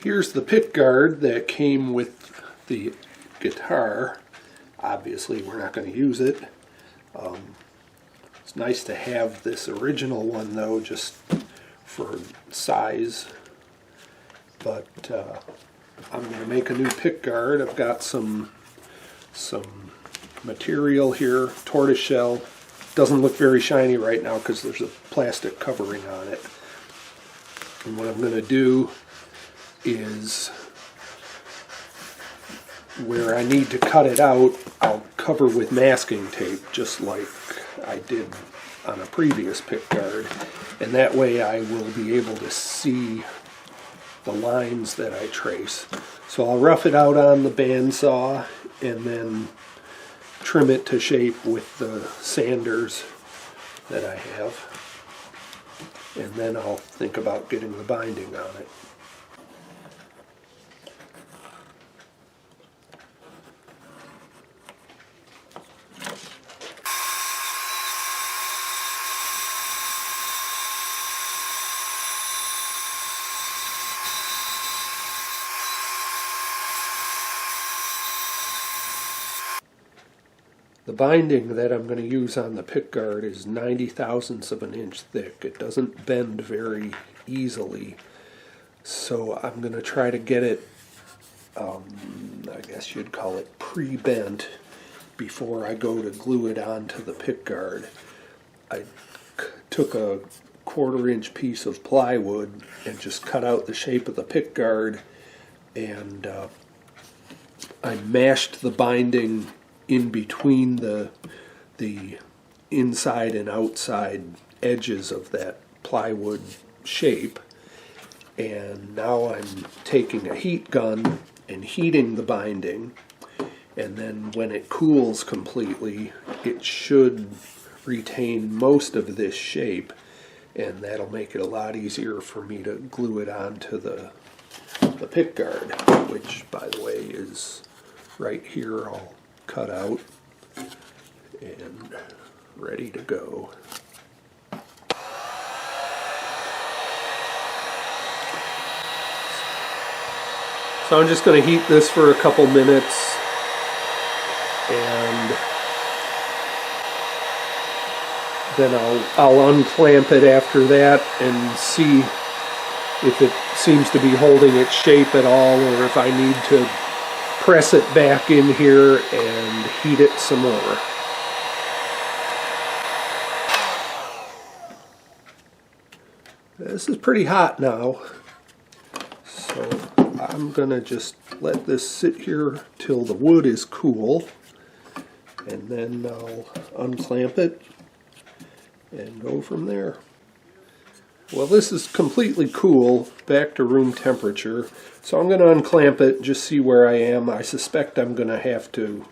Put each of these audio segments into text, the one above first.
Here's the pickguard that came with the guitar. Obviously we're not going to use it. It's nice to have this original one though, just for size. But I'm going to make a new pickguard. I've got some material here, tortoise shell. Doesn't look very shiny right now because there's a plastic covering on it. And what I'm going to do is, where I need to cut it out, I'll cover with masking tape, just like I did on a previous pickguard. And that way I will be able to see the lines that I trace. So I'll rough it out on the bandsaw and then trim it to shape with the sanders that I have. And then I'll think about getting the binding on it. The binding that I'm going to use on the pickguard is 90 thousandths of an inch thick. It doesn't bend very easily, so I'm going to try to get it, I guess you'd call it pre-bent, before I go to glue it onto the pickguard. I took a 1/4 inch piece of plywood and just cut out the shape of the pickguard, and I mashed the binding in between the inside and outside edges of that plywood shape. And now I'm taking a heat gun and heating the binding, and then when it cools completely it should retain most of this shape, and that'll make it a lot easier for me to glue it onto the pickguard, which by the way is right here, all cut out and ready to go. So I'm just going to heat this for a couple minutes, and then I'll unclamp it after that and see if it seems to be holding its shape at all, or if I need to press it back in here and heat it some more. This is pretty hot now, so I'm gonna just let this sit here till the wood is cool, and then I'll unclamp it and go from there. Well, this is completely cool, back to room temperature, so I'm going to unclamp it, just see where I am. I suspect I'm going to have to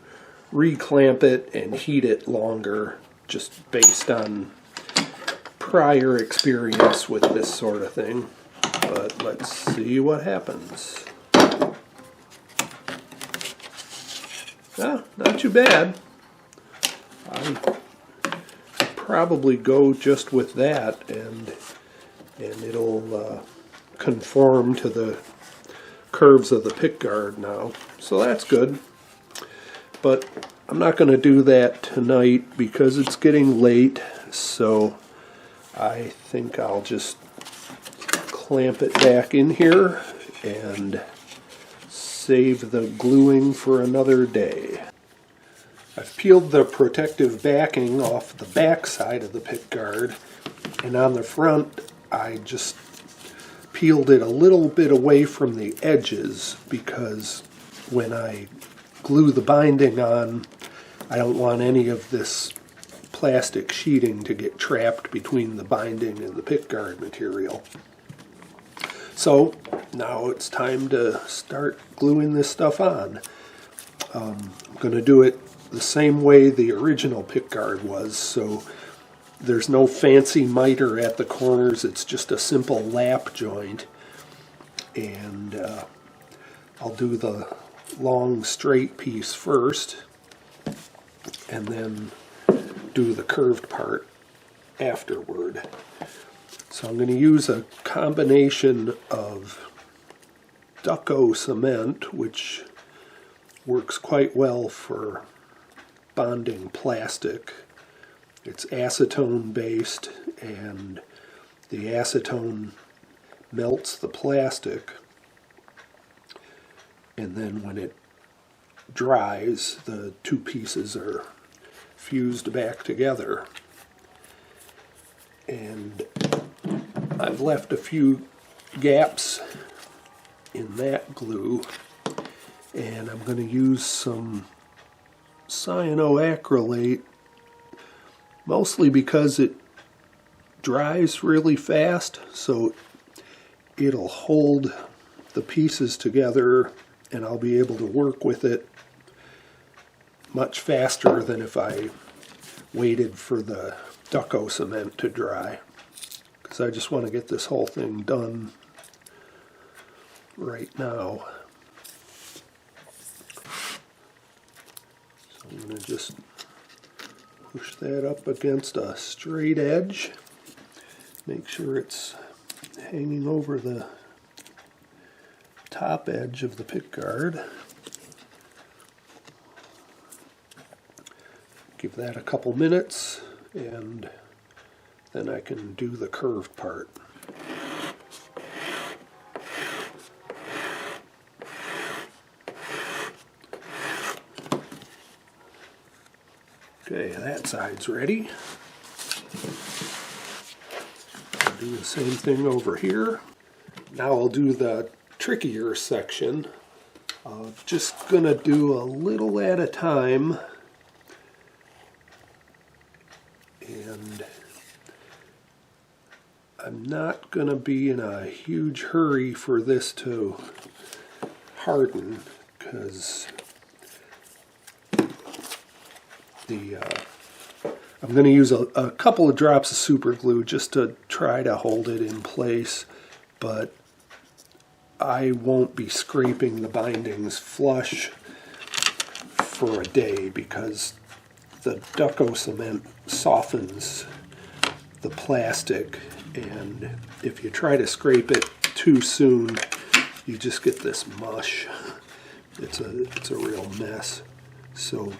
reclamp it and heat it longer, just based on prior experience with this sort of thing. But let's see what happens. Ah, not too bad. I'll probably go just with that, and it'll conform to the curves of the pickguard now. So that's good. But I'm not going to do that tonight because it's getting late, so I think I'll just clamp it back in here and save the gluing for another day. I've peeled the protective backing off the back side of the pickguard, and on the front I just peeled it a little bit away from the edges because when I glue the binding on, I don't want any of this plastic sheeting to get trapped between the binding and the pickguard material. So now it's time to start gluing this stuff on. I'm going to do it the same way the original pickguard was, so there's no fancy miter at the corners, it's just a simple lap joint. And I'll do the long straight piece first, and then do the curved part afterward. So I'm going to use a combination of stucco cement, which works quite well for bonding plastic. It's acetone based, and the acetone melts the plastic, and then when it dries, the two pieces are fused back together. And I've left a few gaps in that glue, and I'm going to use some cyanoacrylate, mostly because it dries really fast, so it'll hold the pieces together and I'll be able to work with it much faster than if I waited for the stucco cement to dry, because I just want to get this whole thing done right now. So I'm going to just push that up against a straight edge, make sure it's hanging over the top edge of the pickguard. Give that a couple minutes, and then I can do the curved part. Okay, that side's ready. I'll do the same thing over here. Now I'll do the trickier section. Just gonna do a little at a time, and I'm not gonna be in a huge hurry for this to harden, because I'm going to use a couple of drops of super glue just to try to hold it in place, but I won't be scraping the bindings flush for a day because the stucco cement softens the plastic, and if you try to scrape it too soon, you just get this mush. It's a real mess. So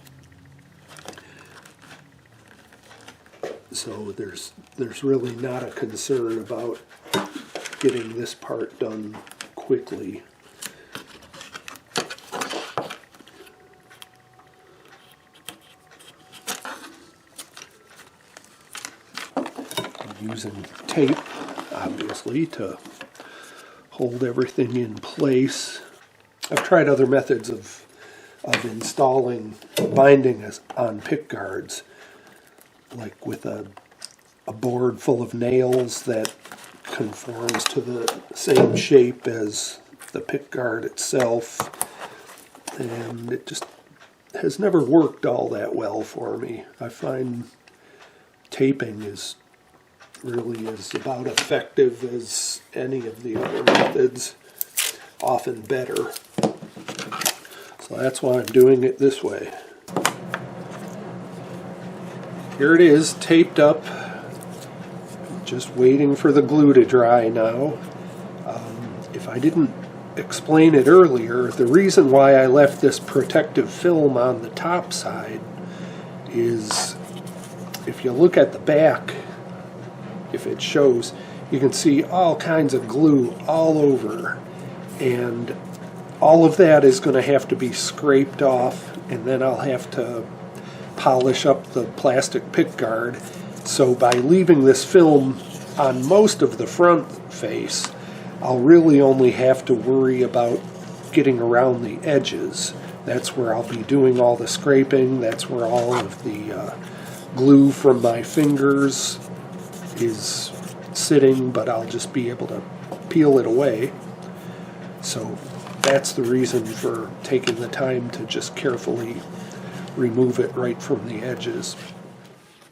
there's really not a concern about getting this part done quickly. I'm using tape, obviously, to hold everything in place. I've tried other methods of installing binding on pickguards, like with a board full of nails that conforms to the same shape as the pickguard itself, and it just has never worked all that well for me. I find taping is about effective as any of the other methods, often better. So that's why I'm doing it this way. Here it is, taped up, just waiting for the glue to dry now. If I didn't explain it earlier, the reason why I left this protective film on the top side is, if you look at the back, if it shows, you can see all kinds of glue all over, and all of that is going to have to be scraped off, and then I'll have to polish up the plastic pickguard. So by leaving this film on most of the front face, I'll really only have to worry about getting around the edges. That's where I'll be doing all the scraping. That's where all of the glue from my fingers is sitting, but I'll just be able to peel it away. So that's the reason for taking the time to just carefully remove it right from the edges.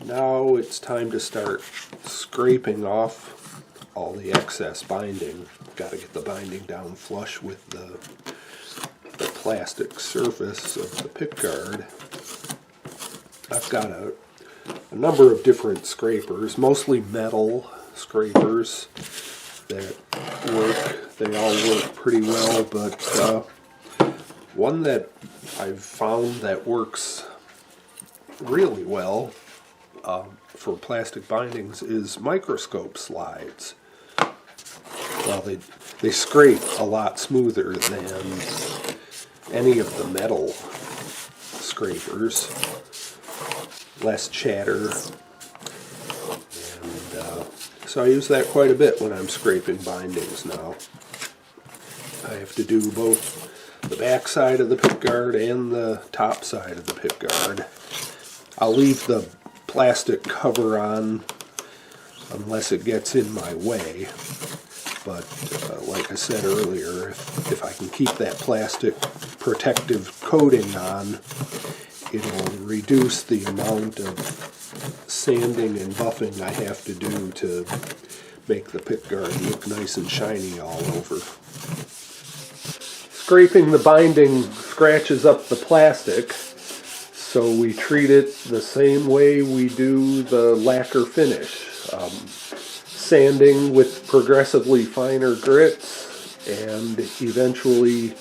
Now it's time to start scraping off all the excess binding. Got to get the binding down flush with the plastic surface of the pickguard. I've got a number of different scrapers, mostly metal scrapers. that work. They all work pretty well, but one that I've found that works really well for plastic bindings is microscope slides. Well, they scrape a lot smoother than any of the metal scrapers. Less chatter. And so I use that quite a bit when I'm scraping bindings now. I have to do both the back side of the pickguard and the top side of the pickguard. I'll leave the plastic cover on unless it gets in my way. But like I said earlier, if I can keep that plastic protective coating on, it'll reduce the amount of sanding and buffing I have to do to make the pickguard look nice and shiny all over. Scraping the binding scratches up the plastic, so we treat it the same way we do the lacquer finish. Sanding with progressively finer grits and eventually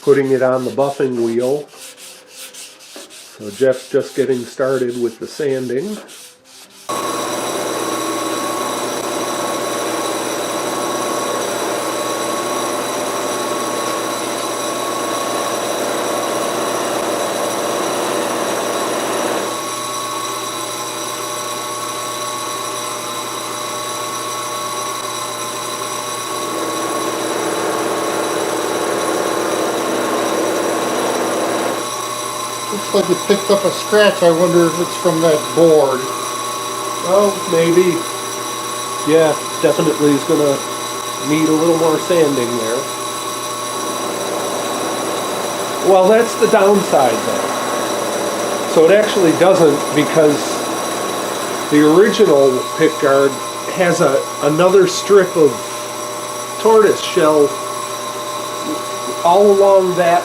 putting it on the buffing wheel. So Jeff's just getting started with the sanding. Looks like it picked up a scratch. I wonder if it's from that board. Oh, maybe. Yeah, definitely is going to need a little more sanding there. Well, that's the downside though. So it actually doesn't, because the original pickguard has another strip of tortoise shell all along that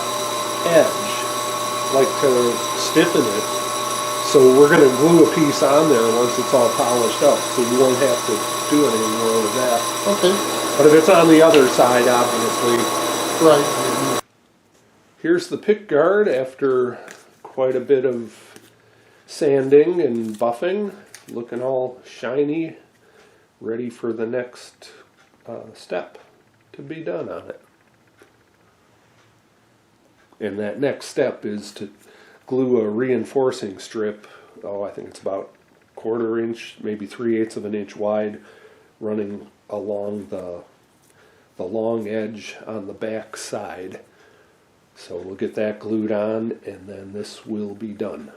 edge, like to stiffen it. So we're going to glue a piece on there once it's all polished up, so you won't have to do anything more with that. Okay. But if it's on the other side, obviously. Right. Here's the pickguard after quite a bit of sanding and buffing, looking all shiny, ready for the next step to be done on it. And that next step is to glue a reinforcing strip, I think it's about 1/4 inch, maybe 3/8 of an inch wide, running along the long edge on the back side. So we'll get that glued on, and then this will be done.